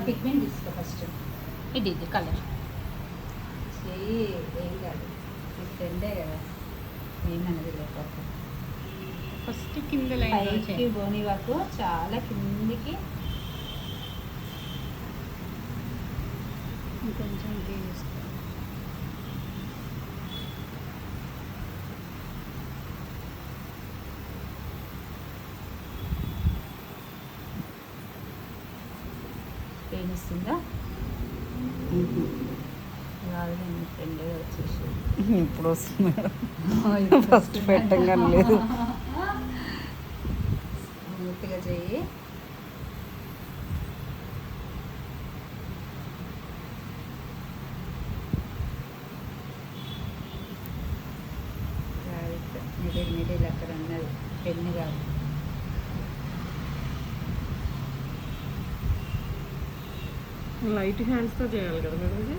Pigment తీసుకో first. ఇది colour ఏం కాదు, మీ ఫ్రెండే కదా, ఏమన్నది లేకపోతే. ఫస్ట్ కింద పైకి బోని వరకు చాలా కిందికి కొంచెం తీసుకో. పెయిన్ వస్తుందా? రాదు, మీ ఫ్రెండే వచ్చేసి ఇప్పుడు వస్తుంది. ఫస్ట్ పెట్టంగా లేదు. పూర్తిగా చెయ్యి. మిడిల్ అక్కడ ఉన్నది, పెన్ను కాదు. లైట్ హ్యాండ్స్తో చేయాలి కదా మేడం.